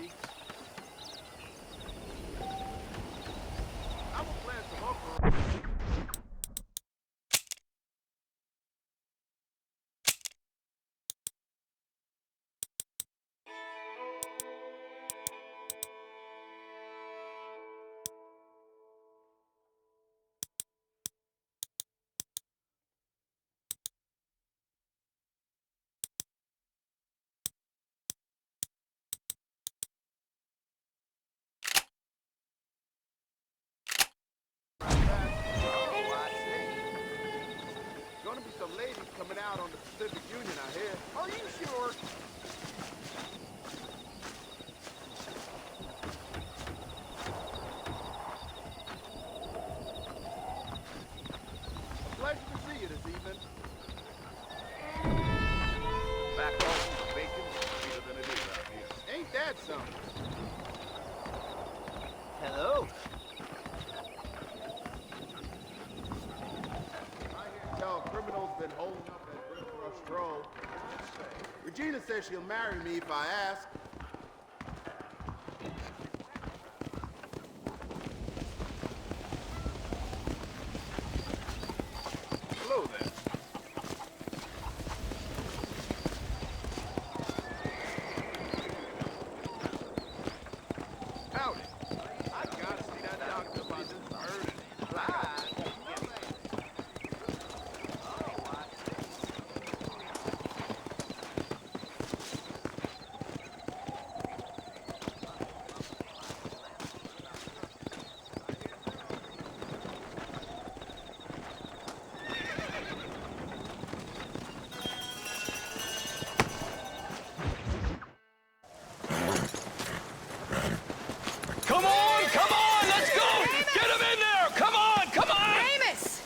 sorry. I will plan some opera. Gonna be some ladies coming out on the Pacific Union, I hear. Are you sure? A pleasure to see you this evening. Back home, the bacon's sweeter than it is out here. Ain't that something? Hello. Criminals been holding up at River Rush Stroll. Regina says she'll marry me if I ask. Hello there. Howdy. I gotta see that doctor about this murder. Come on, let's go! Get him in there! Come on! Amos!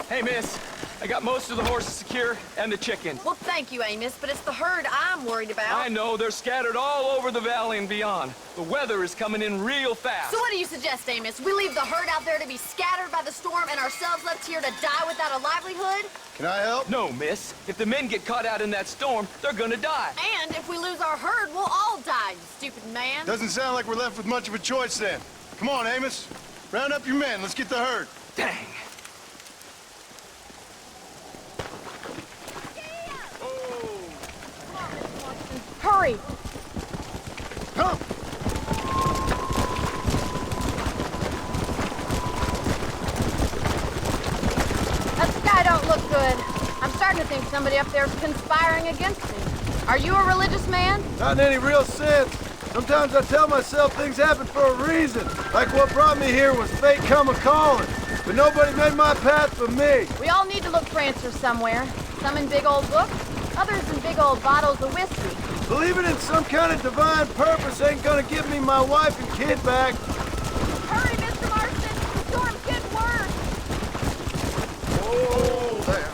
Hey, miss, I got most of the horses secure and the chicken. Well, thank you, Amos, but it's the herd I'm worried about. I know, they're scattered all over the valley and beyond. The weather is coming in real fast. So what do you suggest, Amos? We leave the herd out there to be scattered by the storm and ourselves left here to die without a livelihood? Can I help? No, miss. If the men get caught out in that storm, they're gonna die. And if we lose our herd, we'll all die, you stupid man. Doesn't sound like we're left with much of a choice then. Come on, Amos. Round up your men. Let's get the herd. Dang. Hurry! Come! That sky don't look good. I'm starting to think somebody up there is conspiring against me. Are you a religious man? Not in any real sense. Sometimes I tell myself things happen for a reason. Like what brought me here was fate come a-calling. But nobody made my path for me. We all need to look for answers somewhere. Some in big old books, others in big old bottles of whiskey. Believing in some kind of divine purpose ain't gonna give me my wife and kid back. Hurry, Mr. Marston! The storm's getting worse! Oh, there.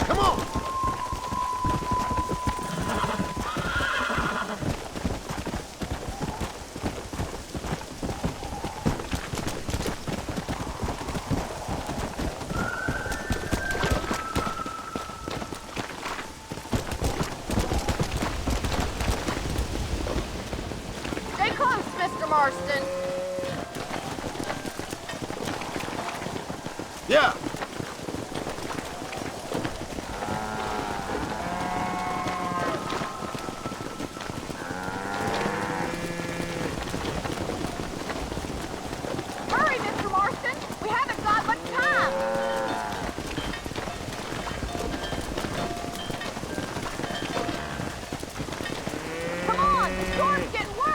Come on! Stay close, Mr. Marston. Yeah! Hurry, Mr. Marston! We haven't got much time! Come on, the storm's getting worse!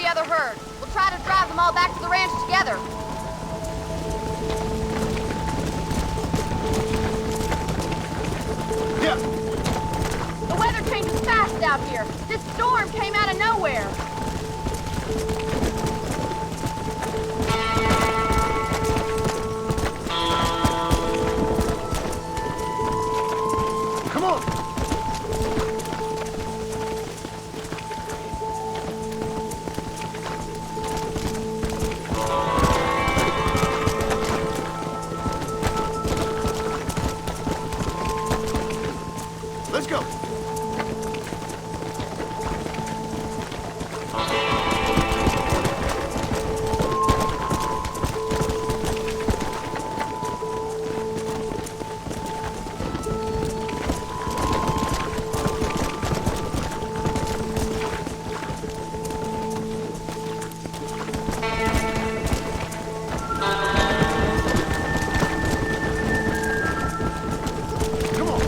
the other herd. We'll try to drive them all back to the ranch together. Yeah. The weather changes fast out here. This storm came out of nowhere. Come on. Let's go. Come on.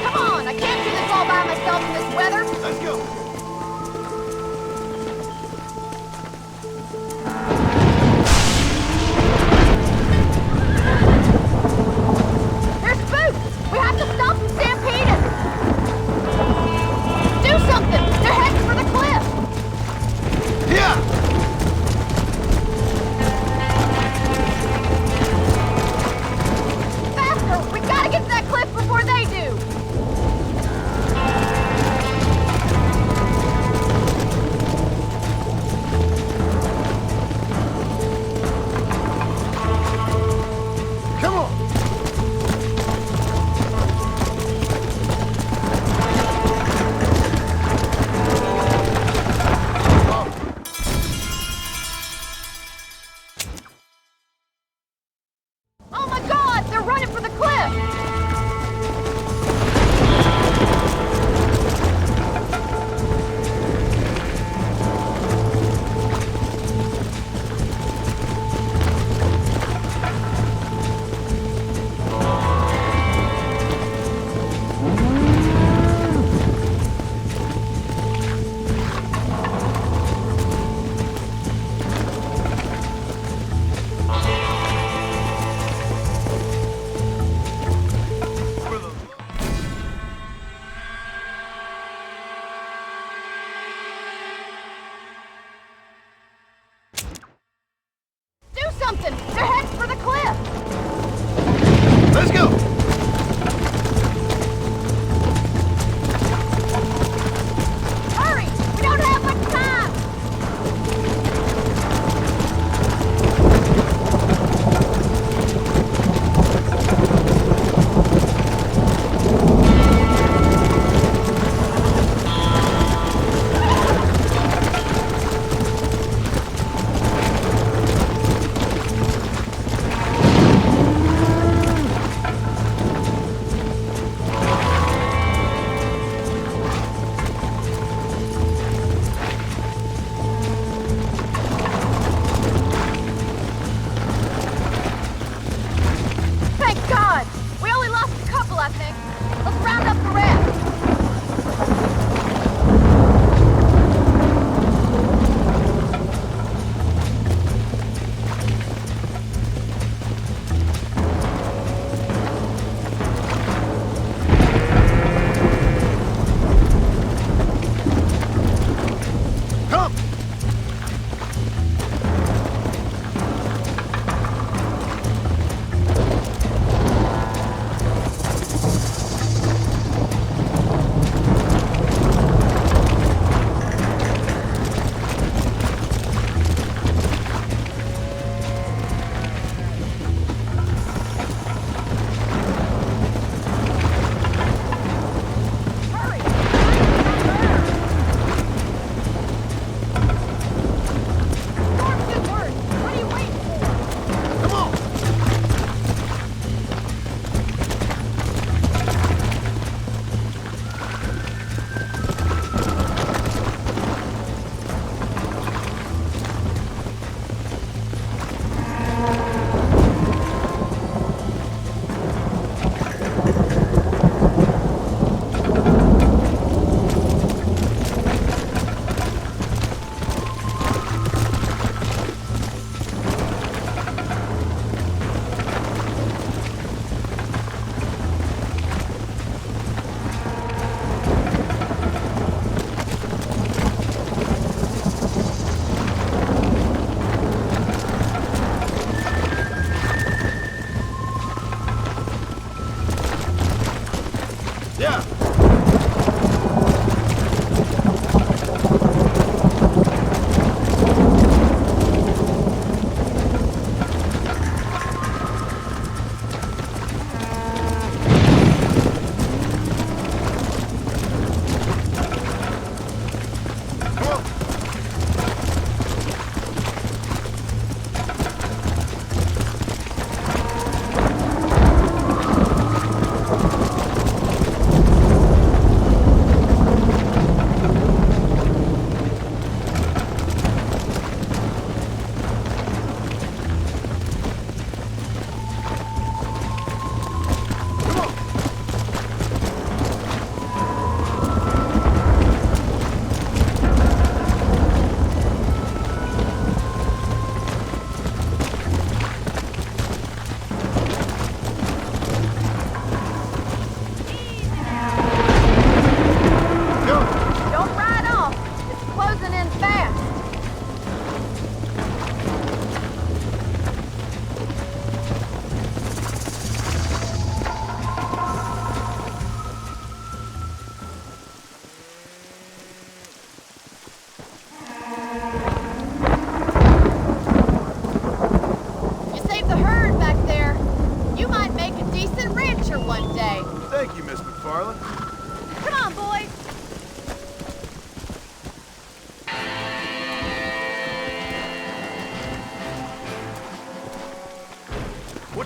Come on, I can't do this all by myself in this weather. Let's go. There's Boots! We have to stop them stampeding! Do something! They're heading for the cliff! Yeah. Faster! We gotta get to that cliff before they do! Come on.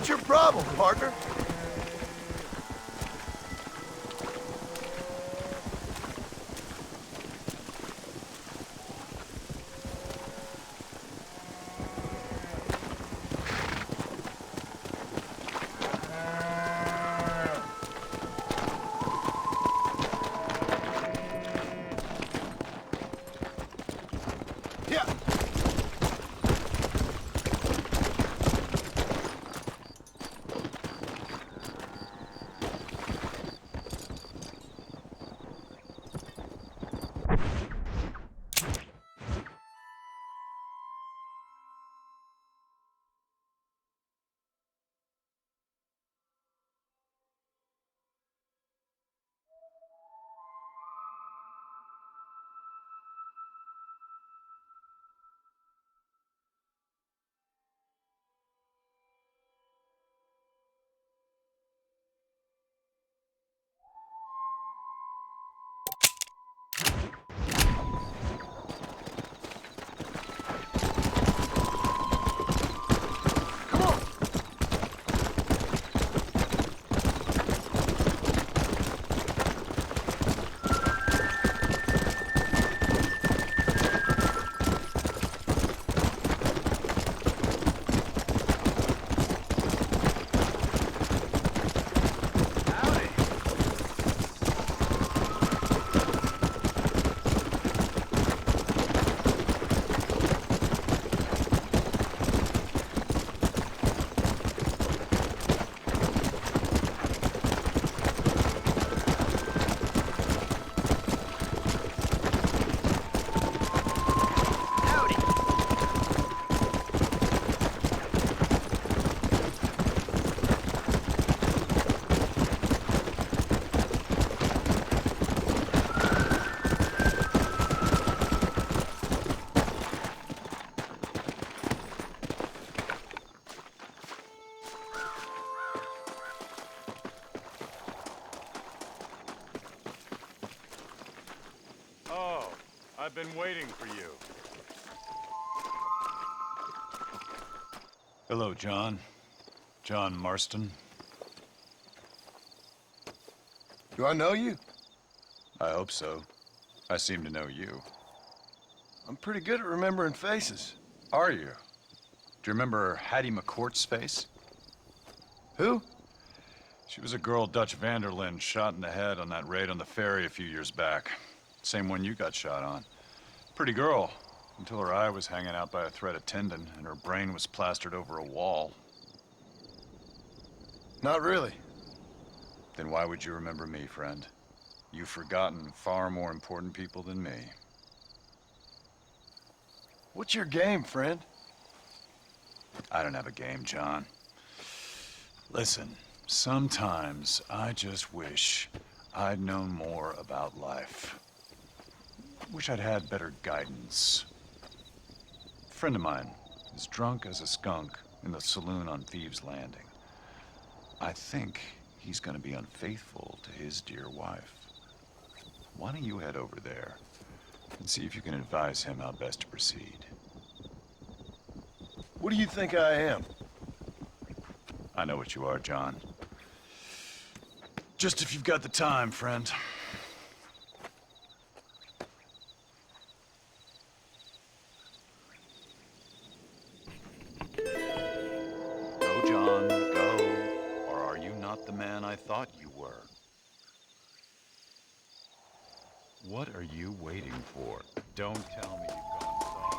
What's your problem, partner? Yeah. Oh, I've been waiting for you. Hello, John. John Marston. Do I know you? I hope so. I seem to know you. I'm pretty good at remembering faces. Are you? Do you remember Hattie McCourt's face? Who? She was a girl Dutch Vanderlyn shot in the head on that raid on the ferry a few years back. Same one you got shot on. Pretty girl, until her eye was hanging out by a thread of tendon and her brain was plastered over a wall. Not really. Then why would you remember me, friend? You've forgotten far more important people than me. What's your game, friend? I don't have a game, John. Listen, sometimes I just wish I'd known more about life. Wish I'd had better guidance. A friend of mine is drunk as a skunk in the saloon on Thieves' Landing. I think he's gonna be unfaithful to his dear wife. Why don't you head over there and see if you can advise him how best to proceed? What do you think I am? I know what you are, John. Just if you've got the time, friend. Go, John, go. Or are you not the man I thought you were? What are you waiting for? Don't tell me you've gone soft.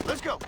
Let's go.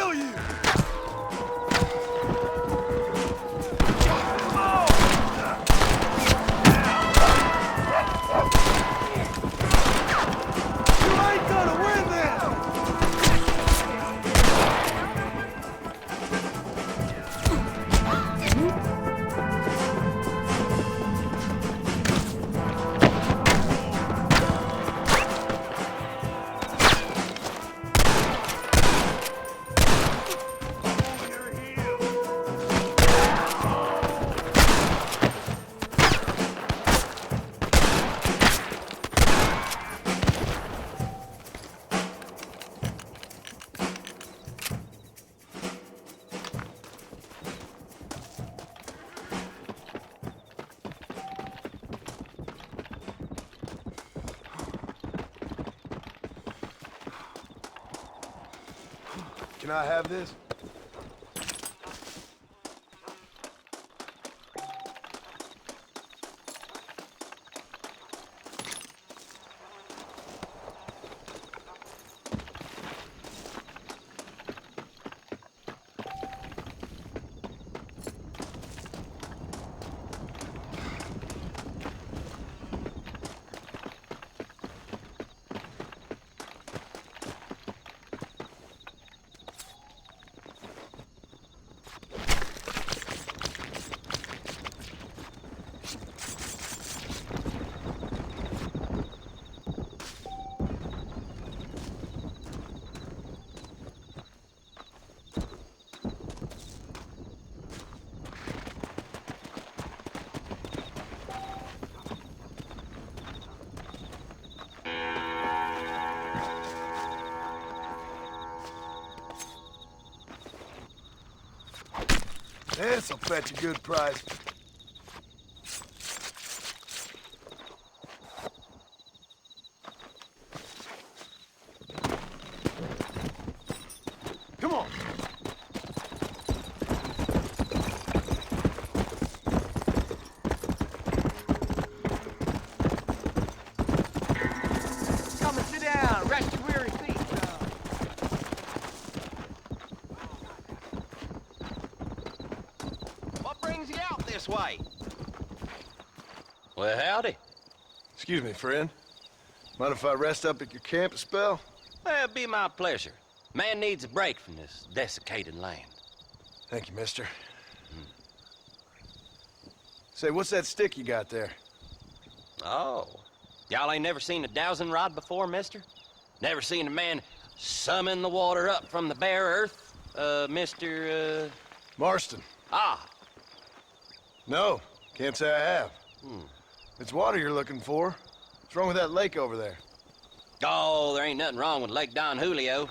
kill you! You ain't gonna win this! Can I have this? This'll fetch a good price. Come on. Come and sit down. Rest your weary feet. What brings you out this way? Well, howdy. Excuse me, friend. Mind if I rest up at your camp a spell? Well, it'd be my pleasure. Man needs a break from this desiccated land. Thank you, mister. Say, what's that stick you got there? Oh. Y'all ain't never seen a dowsing rod before, mister? Never seen a man summon the water up from the bare earth? Mr. Marston. Ah. No, can't say I have. It's water you're looking for. What's wrong with that lake over there? Oh, there ain't nothing wrong with Lake Don Julio.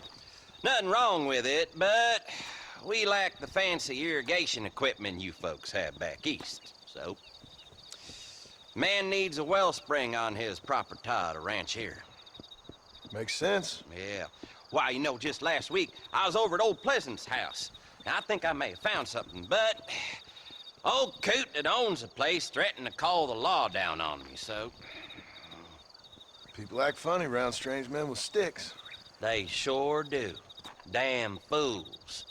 Nothing wrong with it, but we lack the fancy irrigation equipment you folks have back east, so... Man needs a wellspring on his property to ranch here. Makes sense. Yeah. Why, you know, just last week, I was over at old Pleasant's house. Now, I think I may have found something, but... Old coot that owns the place threatened to call the law down on me, so... People act funny around strange men with sticks. They sure do. Damn fools.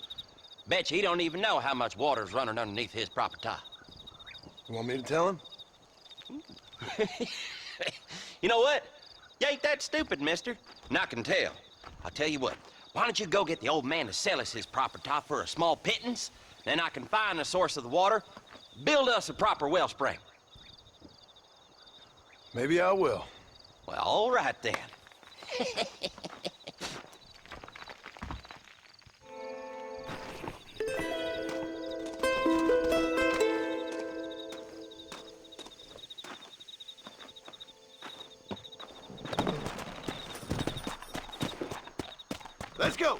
Bet you he don't even know how much water's running underneath his property. You want me to tell him? You know what? You ain't that stupid, mister. And I can tell. I'll tell you what. Why don't you go get the old man to sell us his property for a small pittance? Then I can find the source of the water, build us a proper wellspring. Maybe I will. Well, all right then. Let's go.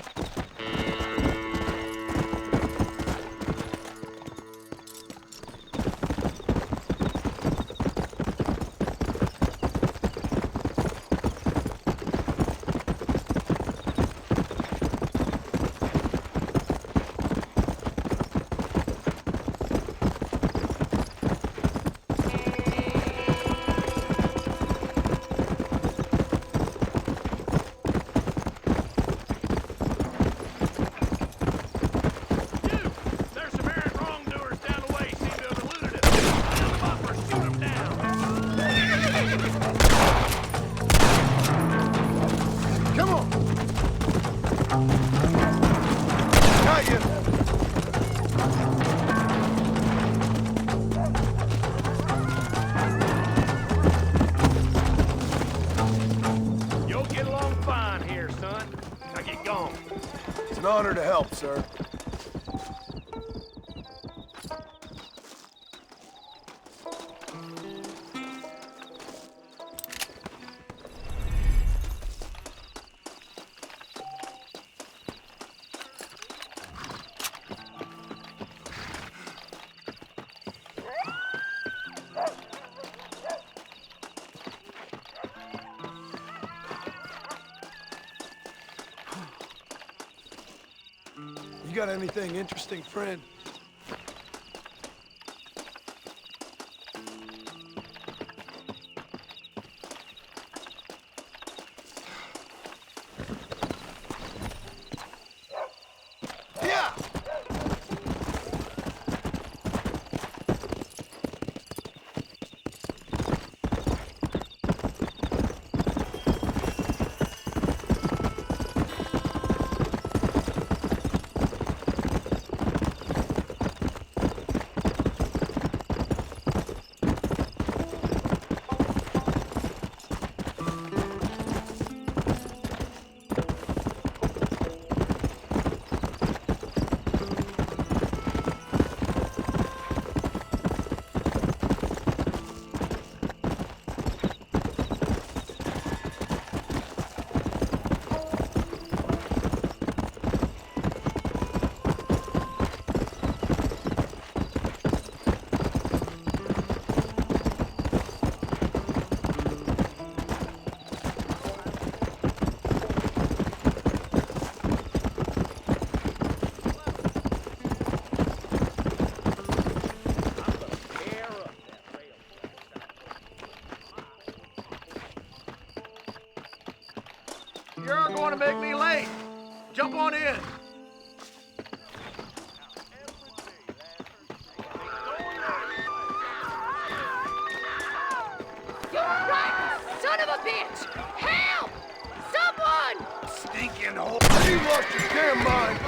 honor to help, sir. You got anything interesting, friend? Yeah! You're going to make me late. Jump on in. You're right, son of a bitch! Help! Someone! Stinking hole. You lost your damn mind.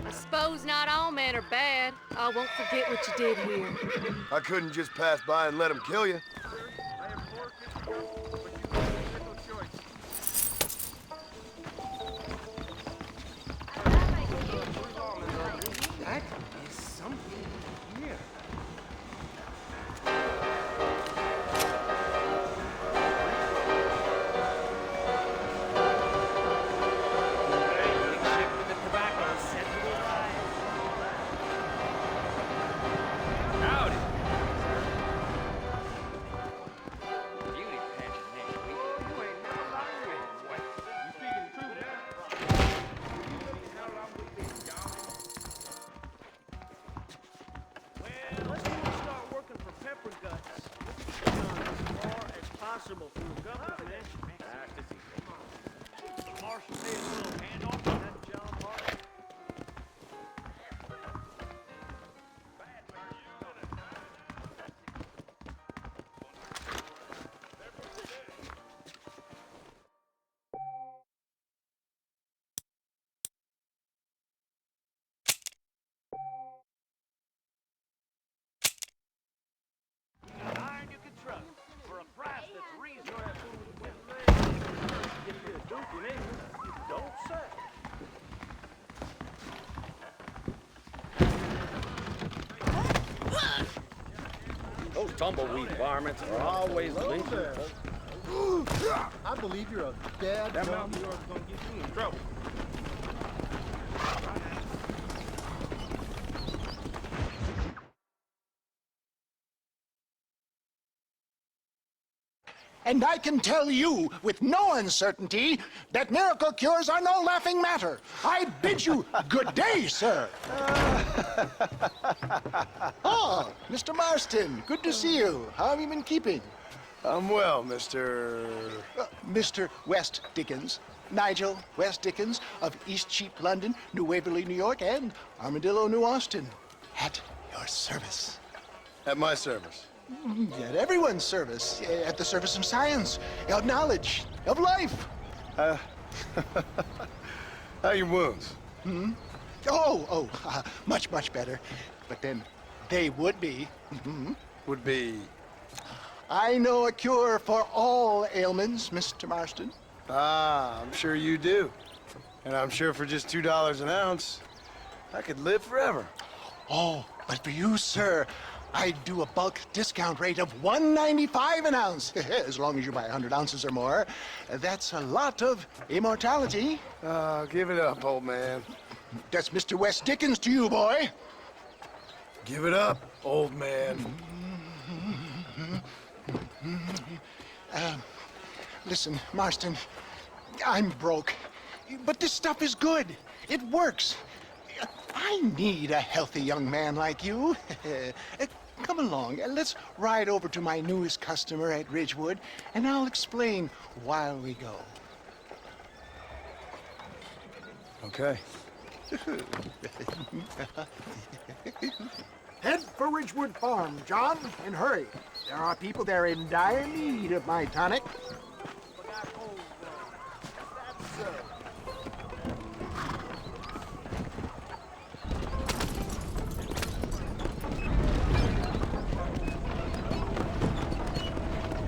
I suppose not all men are bad. I won't forget what you did here. I couldn't just pass by and let him kill you. That is something here. Howdy. Beauty pageant next week. You ain't never lied to me, boy. You speaking the truth now? Well, let's start working for Pepper Guts. As far as possible from the government, man. The marshal paid a little handoff on that John Martin. Iron you can trust for a price that's reasonable. Get me a Duke in England, you don't say. Those tumbleweed varmints are always lynching folks. I believe you're a bad That mountain of yours is gonna get you in trouble. And I can tell you with no uncertainty that miracle cures are no laughing matter. I bid you good day, sir. Oh, Mr. Marston, good to see you. How have you been keeping? I'm well, Mr. Mr. West Dickens, Nigel West Dickens of East Cheap, London, New Waverly, New York, and Armadillo, New Austin. At your service. At my service. At everyone's service. At the service of science, of knowledge, of life. How are your wounds? Much, much better. But then they would be. Would be... I know a cure for all ailments, Mr. Marston. Ah, I'm sure you do. And I'm sure for just $2 an ounce, I could live forever. Oh, but for you, sir, I'd do a bulk discount rate of $1.95 an ounce, as long as you buy 100 ounces or more. That's a lot of immortality. Give it up, old man. That's Mr. West Dickens to you, boy. Give it up, old man. Listen, Marston, I'm broke, but this stuff is good. It works. I need a healthy young man like you. Come along, let's ride over to my newest customer at Ridgewood, and I'll explain while we go. Okay. Head for Ridgewood Farm, John, and hurry. There are people there in dire need of my tonic.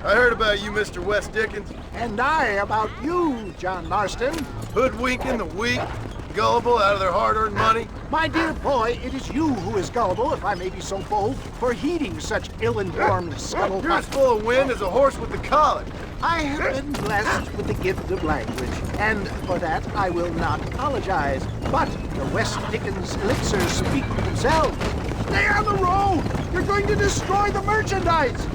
I heard about you, Mr. West Dickens. And I about you, John Marston. Hoodwinking the weak, gullible out of their hard-earned money. My dear boy, it is you who is gullible, if I may be so bold, for heeding such ill-informed scuttlebutt. You're as full of wind as a horse with the colic. I have been blessed with the gift of language, and for that I will not apologize. But the West Dickens elixirs speak for themselves. Stay on the road! You're going to destroy the merchandise!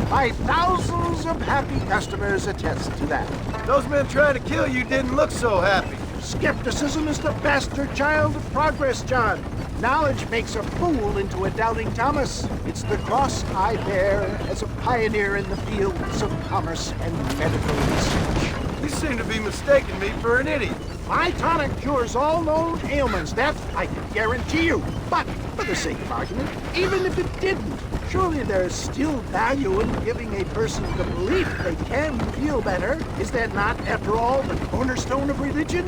My thousands of happy customers attest to that. Those men trying to kill you didn't look so happy. Skepticism is the bastard child of progress, John. Knowledge makes a fool into a doubting Thomas. It's the cross I bear as a pioneer in the fields of commerce and medical research. You seem to be mistaking me for an idiot. My tonic cures all known ailments, that I can guarantee you. But, for the sake of argument, even if it didn't, surely there's still value in giving a person the belief they can feel better. Is that not, after all, the cornerstone of religion?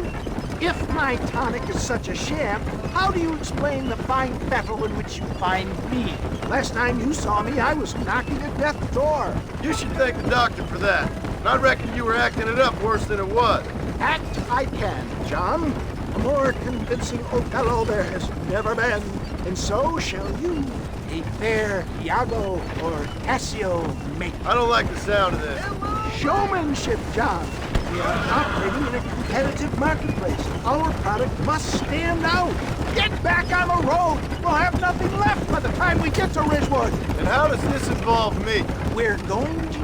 If my tonic is such a sham, how do you explain the fine battle in which you find me? Last time you saw me, I was knocking at death's door. You should thank the doctor for that. And I reckon you were acting it up worse than it was. Act I can, John. A more convincing Othello there has never been. And so shall you, a fair Iago or Cassio make. I don't like the sound of this. Showmanship, John. We are operating in a competitive marketplace. Our product must stand out. Get back on the road. We'll have nothing left by the time we get to Ridgewood. And how does this involve me? We're going to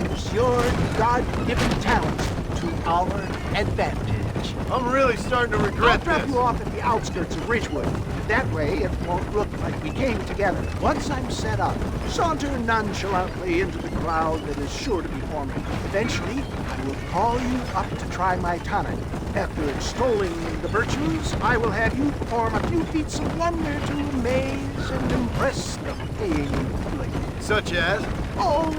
use your God-given talent to our advantage. I'm really starting to I'll regret drop this. you off at the outskirts of Ridgewood. That way, it won't look like we came together. Once I'm set up, saunter nonchalantly into the crowd that is sure to be forming. Eventually, I will call you up to try my tonic. After extolling the virtues, I will have you perform a few feats of wonder to amaze and impress the paying public. Such as? Oh,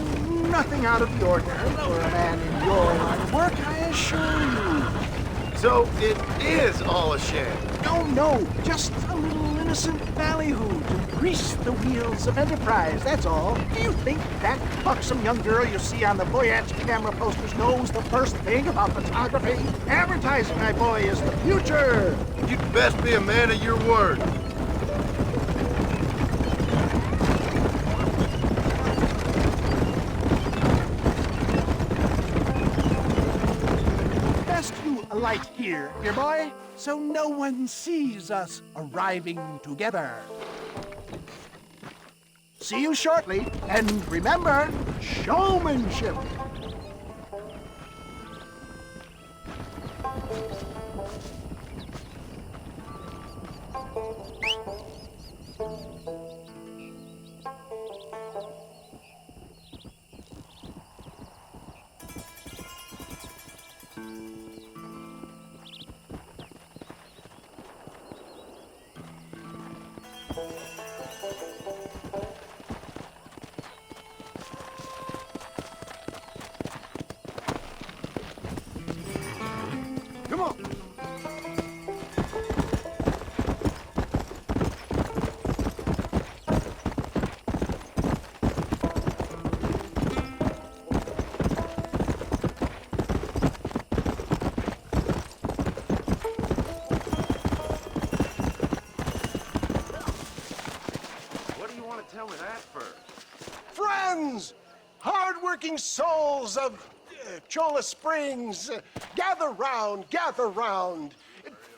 nothing out of the ordinary for a man in your line of work, I assure you. So it is all a sham. No, just a little innocent ballyhoo to grease the wheels of enterprise, that's all. Do you think that buxom young girl you see on the Voyage camera posters knows the first thing about photography? Advertising, my boy, is the future. You'd best be a man of your word. Best you alight here, dear boy, so no one sees us arriving together. See you shortly, and remember, showmanship. tell me that first. Friends, hard-working souls of Cholla Springs, gather round, gather round.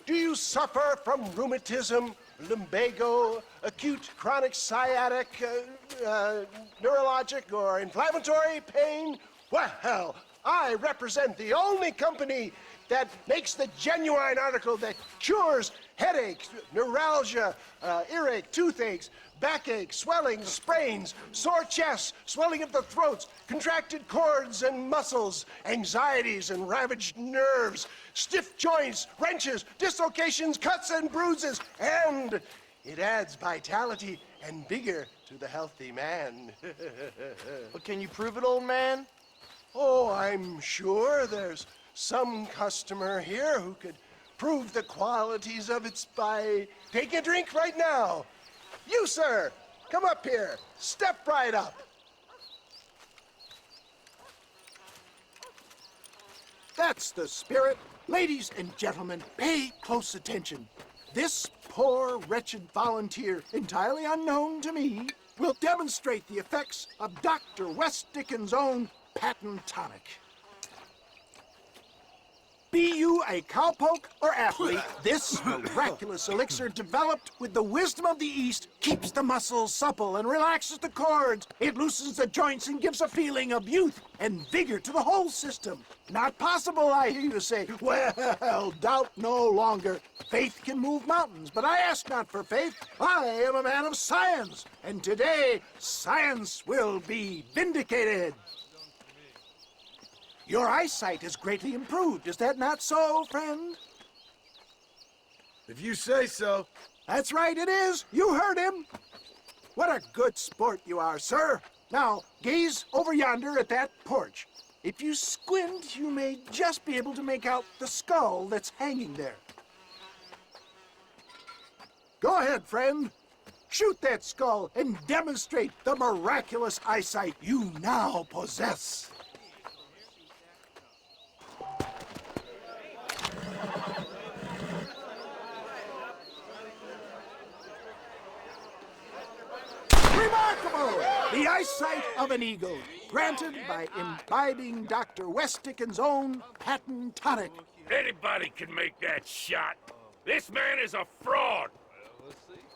Do you suffer from rheumatism, lumbago, acute chronic sciatic, neurologic, or inflammatory pain? Well, I represent the only company that makes the genuine article that cures headaches, neuralgia, earache, toothaches, backache, swelling, sprains, sore chests, swelling of the throats, contracted cords and muscles, anxieties and ravaged nerves, stiff joints, wrenches, dislocations, cuts and bruises, and it adds vitality and vigor to the healthy man. But can you prove it, old man? Oh, I'm sure there's some customer here who could prove the qualities of it by taking a drink right now. You, sir, come up here. Step right up. That's the spirit. Ladies and gentlemen, pay close attention. This poor, wretched volunteer, entirely unknown to me, will demonstrate the effects of Dr. West Dickens' own patent tonic. Be you a cowpoke or athlete, this miraculous elixir developed with the wisdom of the East keeps the muscles supple and relaxes the cords. It loosens the joints and gives a feeling of youth and vigor to the whole system. Not possible, I hear you say. Well, doubt no longer. Faith can move mountains, but I ask not for faith. I am a man of science, and today science will be vindicated. Your eyesight is greatly improved. Is that not so, friend? If you say so. That's right, it is. You heard him. What a good sport you are, sir. Now, gaze over yonder at that porch. If you squint, you may just be able to make out the skull that's hanging there. Go ahead, friend. Shoot that skull and demonstrate the miraculous eyesight you now possess. Remarkable! The eyesight of an eagle, granted by imbibing Dr. West Dickens' own patent tonic. Anybody can make that shot. This man is a fraud.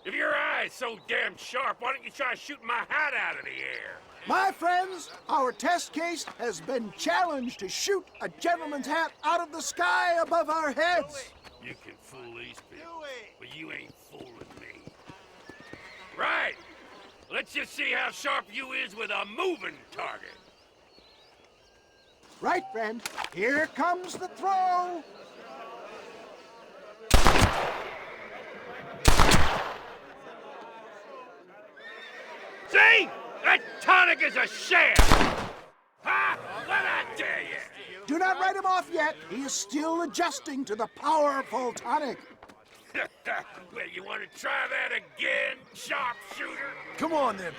If your eye's so damn sharp, why don't you try shooting my hat out of the air? My friends, our test case has been challenged to shoot a gentleman's hat out of the sky above our heads. You can fool these people, but you ain't fooling me. Right. Let's just see how sharp you is with a moving target. Right, friend. Here comes the throw. See? That tonic is a sham! Ha! What'd I tell you? Do not write him off yet. He is still adjusting to the powerful tonic. Well, you want to try that again, sharpshooter? Come on, then.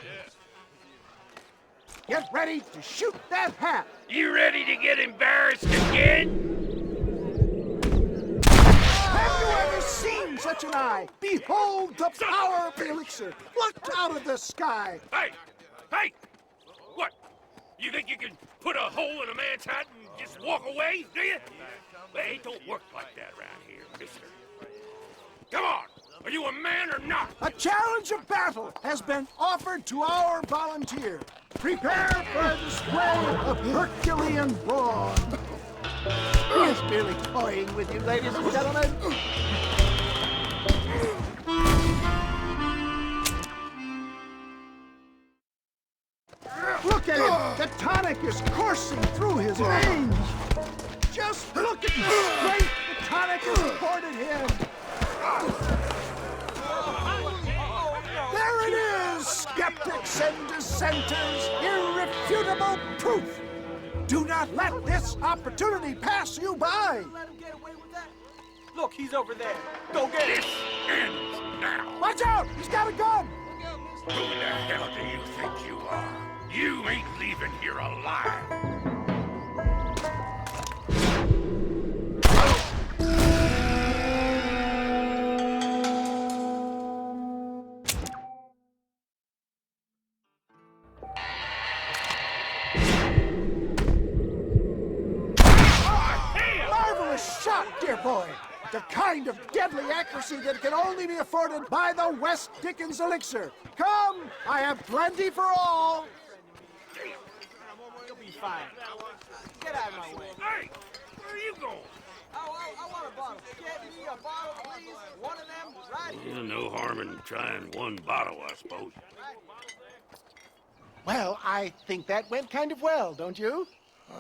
Get ready to shoot that hat. You ready to get embarrassed again? Have you ever seen such an eye? Behold the power of the elixir plucked out of the sky. Hey! Hey! What? You think you can put a hole in a man's hat and just walk away, do you? Well, it don't work like that around here, mister. Come on! Are you a man or not? A challenge of battle has been offered to our volunteer. Prepare for a display of Herculean brawn. He is merely toying with you, ladies and gentlemen. Look at him! The tonic is coursing through his veins. Just look at the strength the tonic has afforded him. There it is, skeptics and dissenters, irrefutable proof. Do not let this opportunity pass you by. Look, he's over there. Go get This him. ends now. Watch out, he's got a gun. Who the hell do you think you are? You ain't leaving here alive. dear boy. The kind of deadly accuracy that can only be afforded by the West Dickens elixir. Come, I have plenty for all. You'll be fine. Get out of my way. Hey, where are you going? I want a bottle. Get me a bottle, please. One of them right here. No harm in trying one bottle, I suppose. Well, I think that went kind of well, don't you?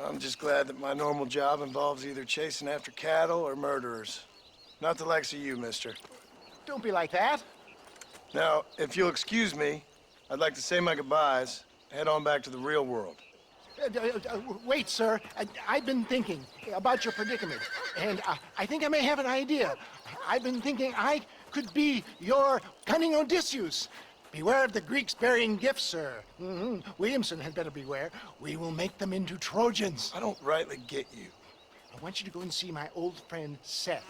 I'm just glad that my normal job involves either chasing after cattle or murderers. Not the likes of you, mister. Don't be like that. Now, if you'll excuse me, I'd like to say my goodbyes, head on back to the real world. Wait, sir. I've been thinking about your predicament, and I think I may have an idea. I've been thinking I could be your cunning Odysseus. Beware of the Greeks burying gifts, sir. Williamson had better beware. We will make them into Trojans. I don't rightly get you. I want you to go and see my old friend Seth.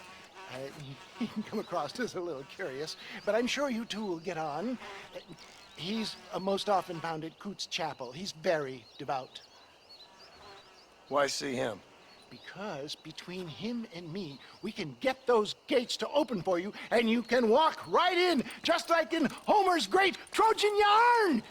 He can come across as a little curious, but I'm sure you two will get on. He's most often found at Coots Chapel. He's very devout. Why see him? Because between him and me, we can get those gates to open for you, and you can walk right in, just like in Homer's great Trojan yarn!